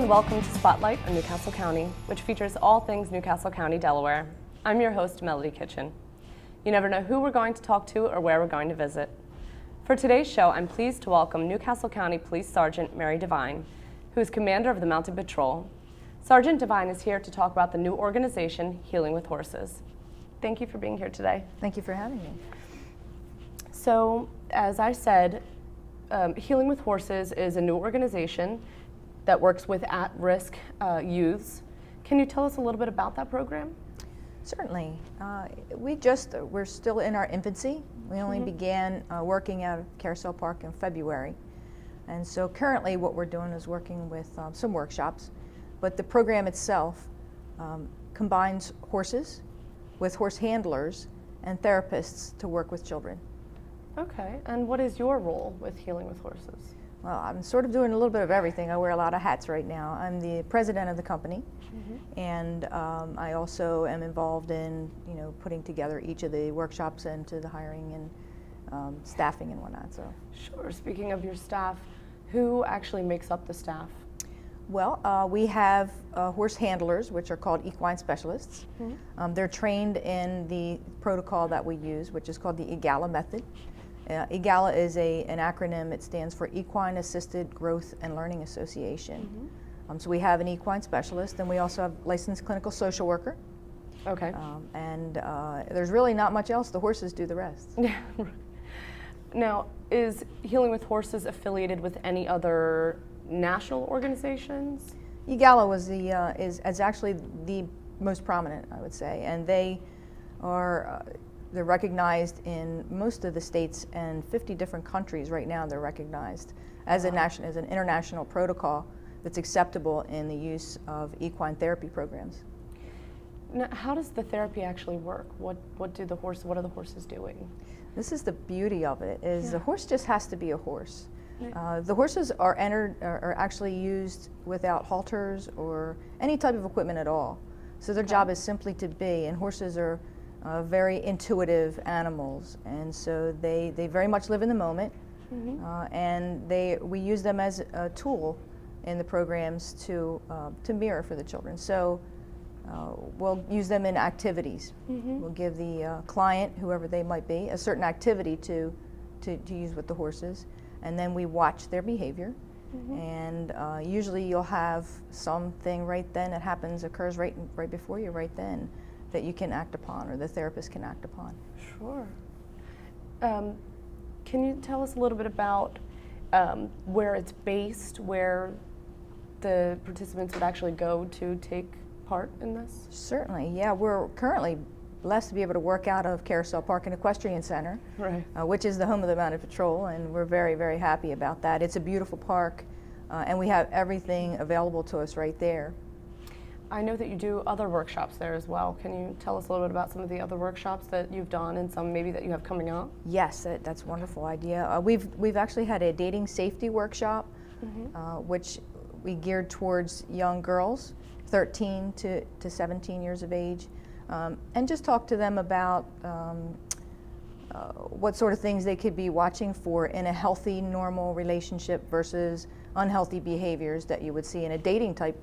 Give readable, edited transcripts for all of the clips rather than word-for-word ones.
welcome to Spotlight on Newcastle County, which features all things Newcastle County, Delaware. I'm your host, Melody Kitchen. You never know who we're going to talk to or where we're going to visit. For today's show, I'm pleased to welcome Newcastle County Police Sergeant Mary Devine, who is commander of the Mounted Patrol. Sergeant Devine is here to talk about the new organization, Healing with Horses. Thank you for being here today. Thank you for having me. So, as I said, Healing with Horses is a new organization that works with at-risk youths. Can you tell us a little bit about that program? Certainly. We're still in our infancy. We only began working out of Carousel Park in February. And so currently what we're doing is working with some workshops, but the program itself combines horses with horse handlers and therapists to work with children. Okay, and what is your role with Healing with Horses? Well, I'm sort of doing a little bit of everything. I wear a lot of hats right now. I'm the president of the company, and I also am involved in, putting together each of the workshops and to the hiring and staffing and whatnot. So. Sure. Speaking of your staff, who actually makes up the staff? Well, we have horse handlers, which are called equine specialists. They're trained in the protocol that we use, which is called the EGALA method. EGALA is an acronym. It stands for Equine Assisted Growth and Learning Association. So we have an equine specialist, and we also have licensed clinical social worker. Okay. And there's really not much else. The horses do the rest. Yeah. Now, is Healing with Horses affiliated with any other national organizations? EGALA is actually the most prominent, I would say, and they are. They're recognized in most of the states and 50 different countries right now. They're recognized as an international protocol that's acceptable in the use of equine therapy programs. Now, how does the therapy actually work? What are the horses doing? This is the beauty of it. The horse just has to be a horse. The horses are actually used without halters or any type of equipment at all. So their job is simply to be, and horses are very intuitive animals, and so they very much live in the moment, and we use them as a tool in the programs to mirror for the children. So we'll use them in activities. We'll give the client, whoever they might be, a certain activity to use with the horses, and then we watch their behavior. And usually you'll have something right then that occurs right before you, right then, that you can act upon, or the therapist can act upon. Sure. Can you tell us a little bit about where it's based, where the participants would actually go to take part in this? Certainly, yeah. We're currently blessed to be able to work out of Carousel Park and Equestrian Center, right. Which is the home of the Mounted Patrol, and we're very, very happy about that. It's a beautiful park, and we have everything available to us right there. I know that you do other workshops there as well. Can you tell us a little bit about some of the other workshops that you've done and some maybe that you have coming up? Yes, that's a wonderful idea. We've actually had a dating safety workshop, which we geared towards young girls, 13 to 17 years of age, and just talk to them about what sort of things they could be watching for in a healthy, normal relationship versus unhealthy behaviors that you would see in a dating type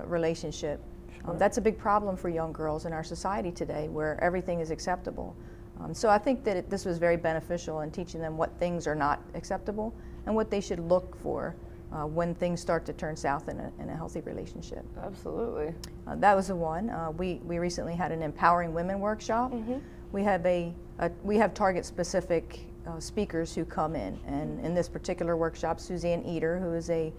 relationship. Sure. That's a big problem for young girls in our society today, where everything is acceptable. So I think that this was very beneficial in teaching them what things are not acceptable and what they should look for when things start to turn south in a healthy relationship. Absolutely. That was the one. We recently had an Empowering Women workshop. We have target specific speakers who come in, and in this particular workshop, Suzanne Eder, who is a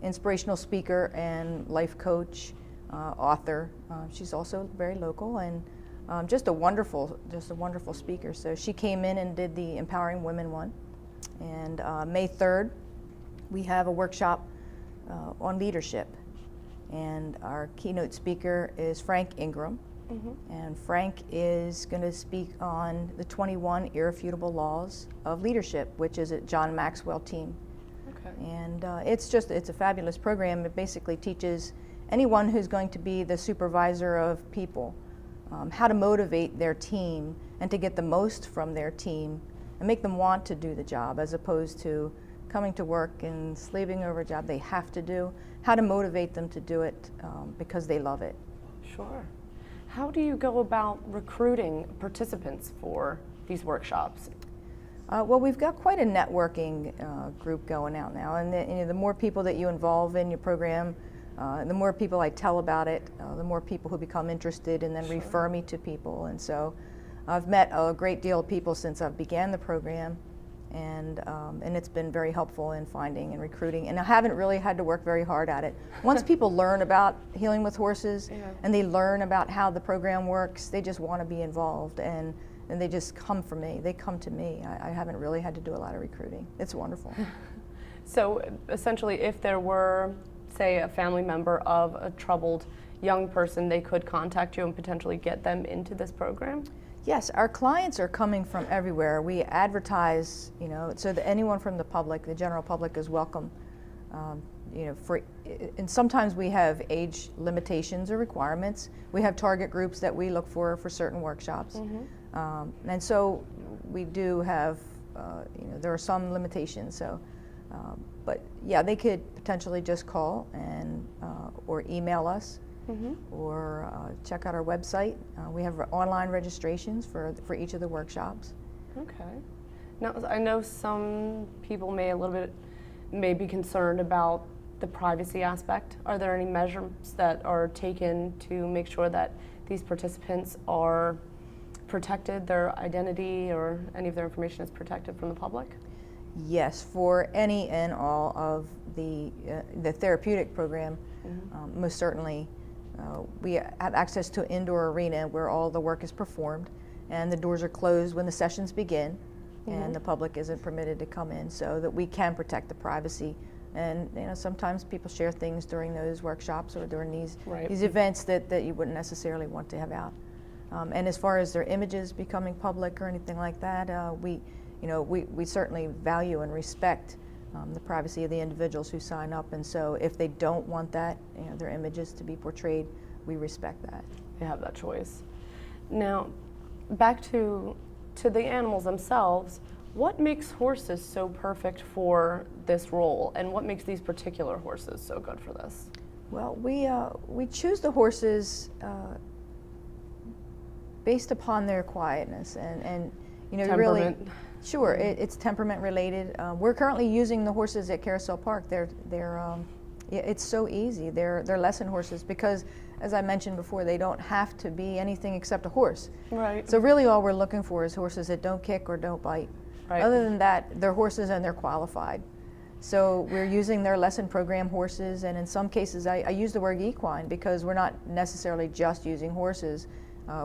inspirational speaker and life coach, author. She's also very local and just a wonderful speaker. So she came in and did the Empowering Women one. And May 3rd, we have a workshop on leadership. And our keynote speaker is Frank Ingram. And Frank is going to speak on the 21 irrefutable laws of leadership, which is a John Maxwell team. And it's a fabulous program. It basically teaches anyone who's going to be the supervisor of people how to motivate their team and to get the most from their team and make them want to do the job, as opposed to coming to work and slaving over a job they have to do, how to motivate them to do it because they love it. Sure. How do you go about recruiting participants for these workshops? Well, we've got quite a networking group going out now, and the more people that you involve in your program, the more people I tell about it, the more people who become interested and then Sure. refer me to people. And so I've met a great deal of people since I began the program, and it's been very helpful in finding and recruiting. And I haven't really had to work very hard at it. Once people learn about healing with horses, Yeah. and they learn about how the program works, they just want to be involved, and they just come for me. They come to me. I haven't really had to do a lot of recruiting. It's wonderful. So essentially, if there were, say, a family member of a troubled young person, they could contact you and potentially get them into this program? Yes, our clients are coming from everywhere. We advertise, so that anyone from the public, the general public, is welcome. And sometimes we have age limitations or requirements. We have target groups that we look for certain workshops. Mm-hmm. And so we do have, there are some limitations. So, but yeah, they could potentially just call and or email us. Mm-hmm. Or check out our website. We have online registrations for each of the workshops. Okay. Now, I know some people may be concerned about the privacy aspect. Are there any measures that are taken to make sure that these participants are protected, their identity or any of their information is protected from the public? Yes, for any and all of the therapeutic program, mm-hmm. Most certainly. We have access to an indoor arena where all the work is performed, and the doors are closed when the sessions begin, mm-hmm. and the public isn't permitted to come in, so that we can protect the privacy. And sometimes people share things during those workshops or during these events that you wouldn't necessarily want to have out. And as far as their images becoming public or anything like that, we certainly value and respect the privacy of the individuals who sign up, and so if they don't want that, their images to be portrayed, we respect that. They have that choice. Now, back to the animals themselves, what makes horses so perfect for this role, and what makes these particular horses so good for this? Well, we choose the horses based upon their quietness and temperament. Really. Sure, it's temperament related. We're currently using the horses at Carousel Park. It's so easy. They're lesson horses because, as I mentioned before, they don't have to be anything except a horse. Right. So really, all we're looking for is horses that don't kick or don't bite. Right. Other than that, they're horses and they're qualified. So we're using their lesson program horses, and in some cases, I use the word equine because we're not necessarily just using horses.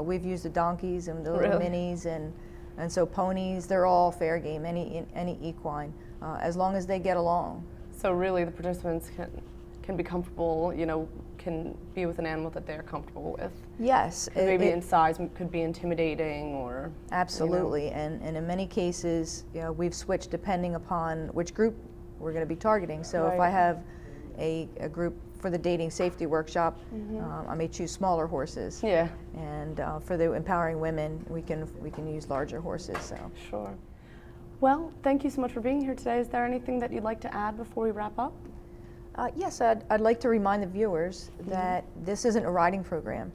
We've used the donkeys and the little minis and so ponies, they're all fair game, any equine, as long as they get along. So really the participants can be comfortable, can be with an animal that they're comfortable with. Yes. Maybe in size could be intimidating or... Absolutely, and in many cases, we've switched depending upon which group we're going to be targeting. So if I have a group for the dating safety workshop, mm-hmm. I may choose smaller horses. Yeah. And for the empowering women, we can use larger horses. So. Sure. Well, thank you so much for being here today. Is there anything that you'd like to add before we wrap up? Yes, I'd like to remind the viewers that this isn't a riding program,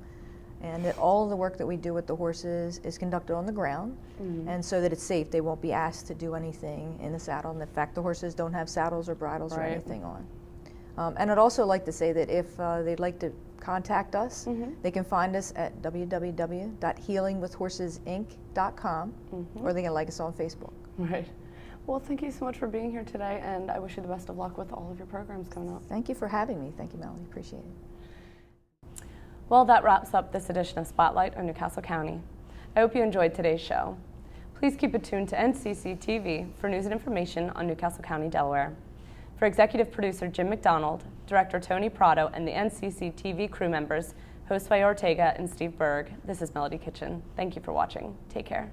and that all of the work that we do with the horses is conducted on the ground, and so that it's safe. They won't be asked to do anything in the saddle, and in fact, the horses don't have saddles or bridles or anything on. And I'd also like to say that if they'd like to contact us, they can find us at www.healingwithhorsesinc.com, or they can like us on Facebook. Right. Well, thank you so much for being here today, and I wish you the best of luck with all of your programs coming up. Thank you for having me. Thank you, Melanie. Appreciate it. Well, that wraps up this edition of Spotlight on Newcastle County. I hope you enjoyed today's show. Please keep it tuned to NCC TV for news and information on Newcastle County, Delaware. For executive producer Jim McDonald, director Tony Prado, and the NCC TV crew members, hosts Vaya Ortega and Steve Berg, this is Melody Kitchen. Thank you for watching. Take care.